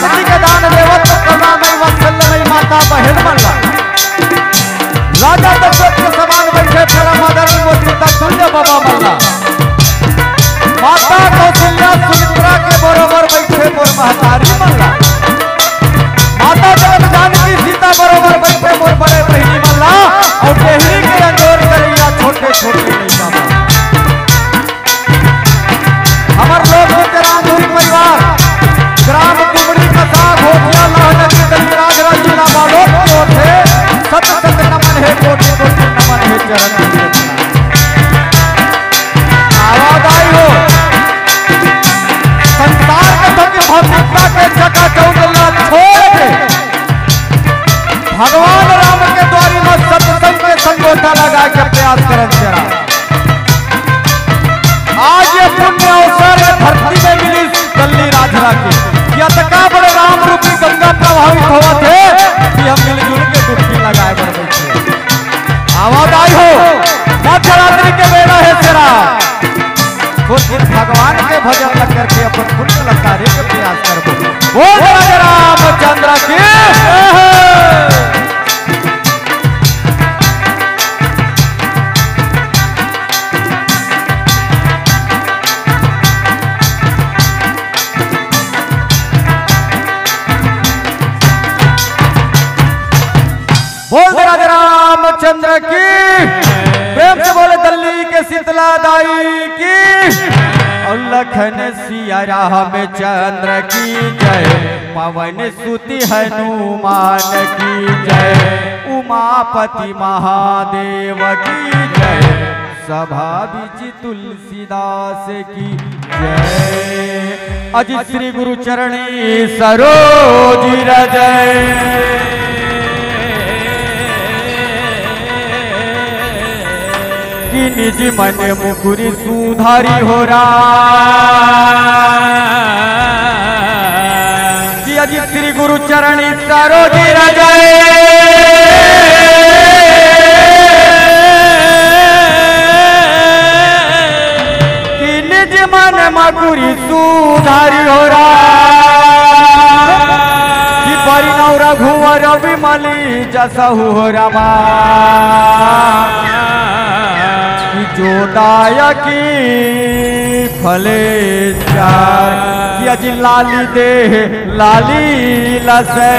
शक्ति के दान देवत करुणा नहीं वात्सल्य नहीं माता बहन मल्ला राजा दशरथ के समान बैठे तेरा मदन मोती तुल्य बाबा मल्ला माता कौशल्या सुमित्रा के बरोबर बैठे मोर महतारी मल्ला माता जगत जानकी सीता बरोबर बैठे मोर बड़े बहिनी मल्ला और डेहरी के अंजोर करैया छोटे छोटे लइका हमर लोग के रामधुरी परिवार ग्राम कुमड़ी कसा घोटिया लहनगी दलिराज जिला बालोद की ओर से सत सत नमन है कोटि कोटि नमन है चरण आवाज आई हो संसार के धन्य भौतिकता के चका चौदला छोड़ के भगवान राम के द्वारी में सत्संग के संगोता लगा के प्रयास करन जरा आज ये पुण्य अवसर धरती में मिली दल्ली राजरा के यतका बड़े राम रूपी गंगा प्रभावित हुआ थे कि हम मिलजुल के डुबकी लगाए बर बैठे आवाज आई हो मध्यरात्रि के बेला है तेरा खुद भगवान के भजन लग करके अपन पुण्य लगाने के प्रयास कर बोल रामचंद्र की बोल राजा रामचंद्र की प्रेम से बोले दल्ली के शीतला दाई की और लखन सिया रामचंद्र की जय पवन सुति हनुमान की जय उमापति महादेव की जय सभा बीच तुलसीदास की जय अज श्री गुरु चरणी सरोज जय निज मन मुकुरी सुधारी हो कि अजी श्री गुरु चरणी सरोज जय कि निज मन मुकुरी सुधारी हो कि परिणव रघुवर विमली जसहु हो रमा जोदायकी फले चार कि अजी लाली दे लाली लसे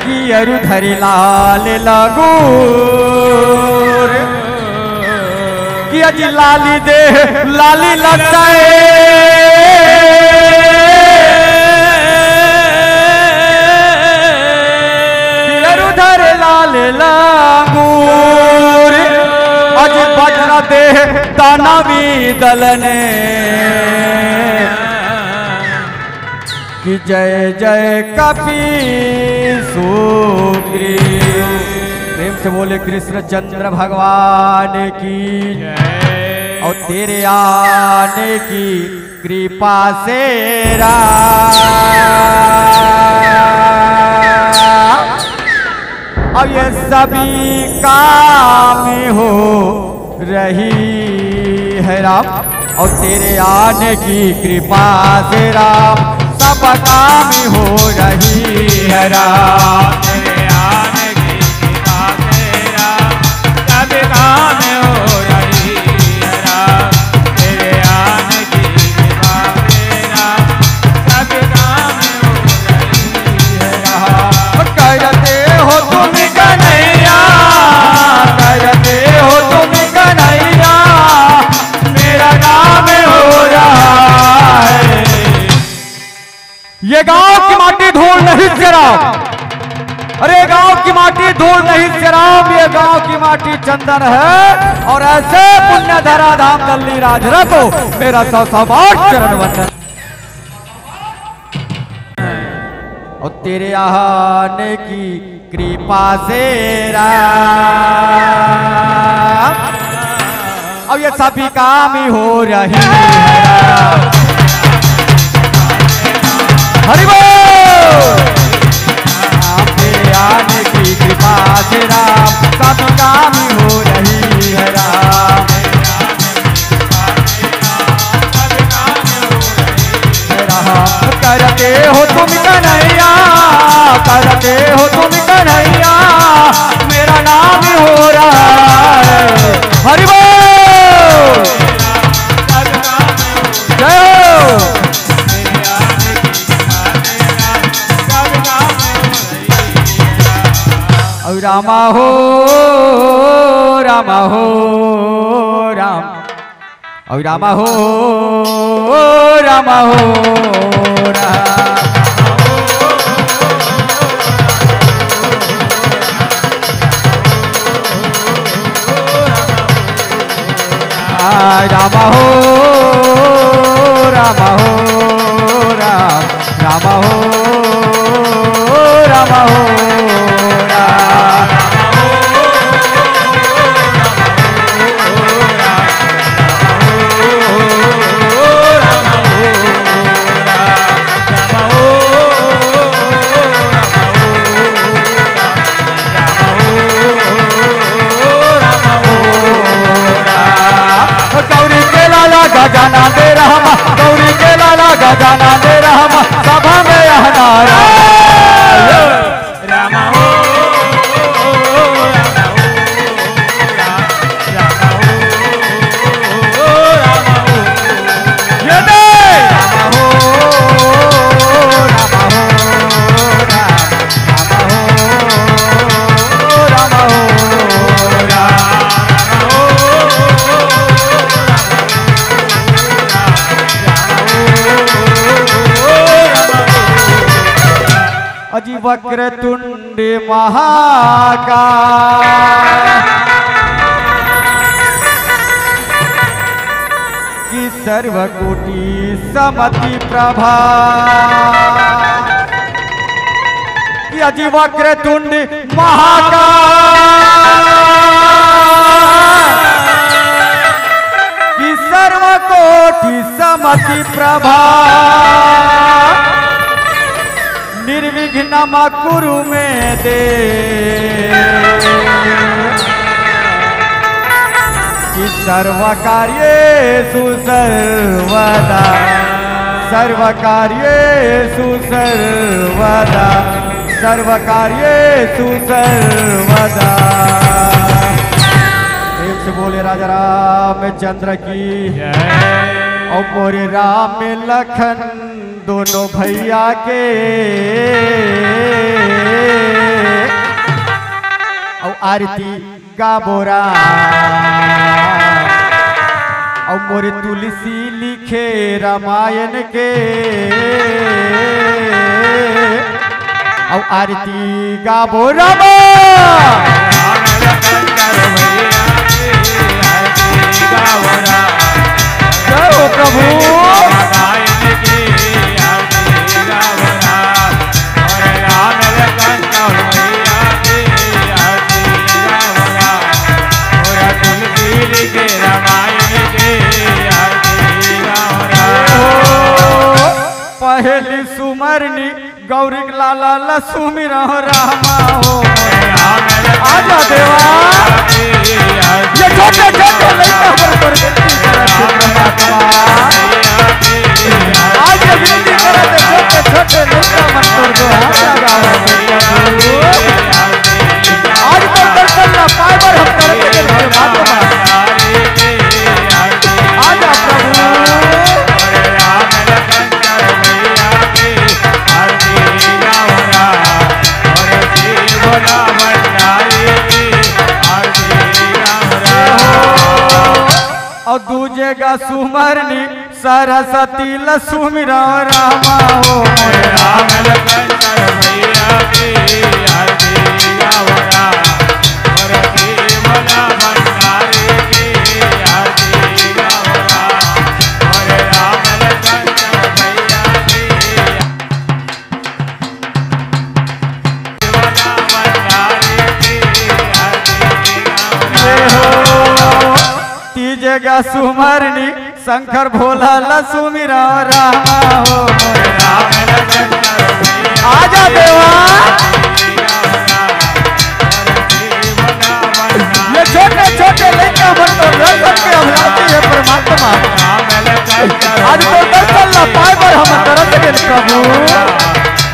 कि अरुधरी लाल लगूर कि अजी लाली दे लाली लसे लागूर अज वज्र दे दानवी दलने कि जय जय कपि सुग्रीव प्रेम से बोले कृष्ण चंद्र भगवान की जय और तेरे आने की कृपा से अब ये सभी काम हो रही है राम और तेरे आने की कृपा से राम सब काम हो रही है राम तेरे आने की कृपा से राम सब काम हो रही है राम तेरे आने की कृपा से राम सब काम हो रही है राम कहते हो तुम कन्हैया कहते हो तुम कन्हैया मेरा नाम हो रहा है ये गांव की माटी धूल नहीं शराब अरे गांव की माटी धूल नहीं शराब ये गांव की माटी चंदन है और ऐसे पुण्य धरा धाम दल्ली राजरा को मेरा सौ बार चरण वंदन और तेरे आने की कृपा से राम अब ये सभी काम ही हो रही है हरि बोल तेरे आने की कृपा से राम सभी काम ही हो रही है राम करते हो तुम कन्हैया, करते हो तुम कन्हैया, मेरा नाम हो रहा है हरि बोल। जय हो। और रामा हो रामा हो राम, और रामा हो रामा हो राम, रामा हो रामा हो राम, रामा हो रामा हो राम। गौरी के लाला गजाना दे रहमा, गौरी के लाला गजाना दे रहमा, सभा में यह नारा राम हो ये दे रामा हो रामा हो रामा हो अजी वक्र तुंड महाकाय, की सर्वकोटि समति प्रभा, की अजी वक्र तुंड महाकाय, की सर्वकोटि समति प्रभा, निर्विघ्न कुरु में दे, कि सर्वकार्येषु सर्वदा, सर्वकार्येषु सर्वदा, सर्वकार्येषु सर्वदा। एक से बोले राजा रामचंद्र की जय। और मोरे राम लखन दोनों भैया के, और आरती गाबोरा, और मोरे तुलसी लिखे रामायण के, और आरती गाबोरा जय हो प्रभु। पहली सुमरनी गौरी लाला लक्ष्मी रामा हो, आजा देवा ये छोटे छोटे लड़का पर परमात्मा आज विनती करते छोटे छोटे लड़का मन कर दो आज तो दर्शन ना पाए पर हम करते परमात्मा आजा प्रभु। और दूजे का सुमरनी सरस्वती लक्ष्मी रामा हो, राम लखन भैया की आरती गावरा, और भोला भंडारी की आरती गावरा, और राम लखन भैया की भोला भंडारी की आरती गावरा। तीजे का सुमरनी शंकर भोला लक्ष्मी रामा हो, आजा देवा ये छोटे छोटे लड़का मन तो दर्शन के अभिलाषी है परमात्मा। आज तो दर्शन ला पाए पर हम तरस गए प्रभु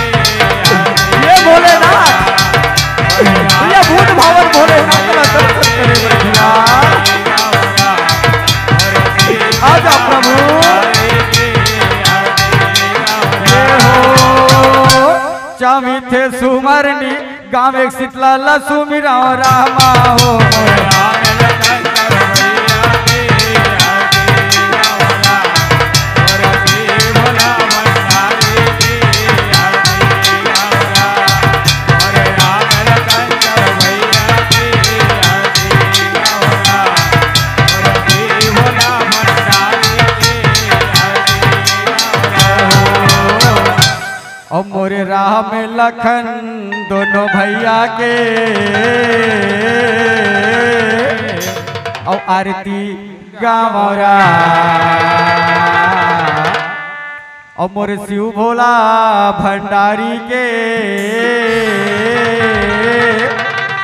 ये भोलेनाथ ये भूत भावन भोलेनाथ का दर्शन करे भैया आजा प्रभु चामी थे सुमरनी गाँव एक शीतला लसुमिरा रामा हो और मोरे राम लखन दोनों भैया के और आरती गावरा और मोरे शिव भोला भंडारी के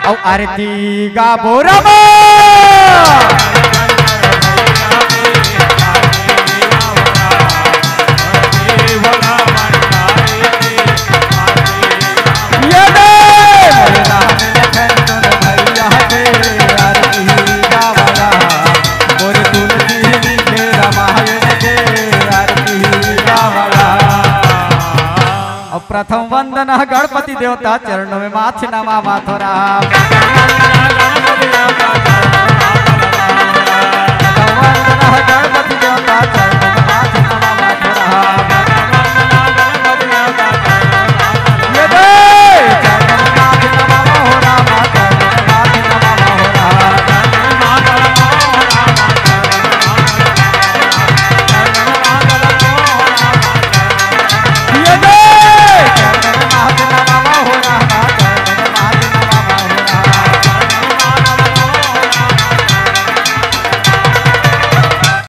और आरती गाबोरा प्रथम वंदना गणपति देवता चरणों में माथ नमा माथोरा।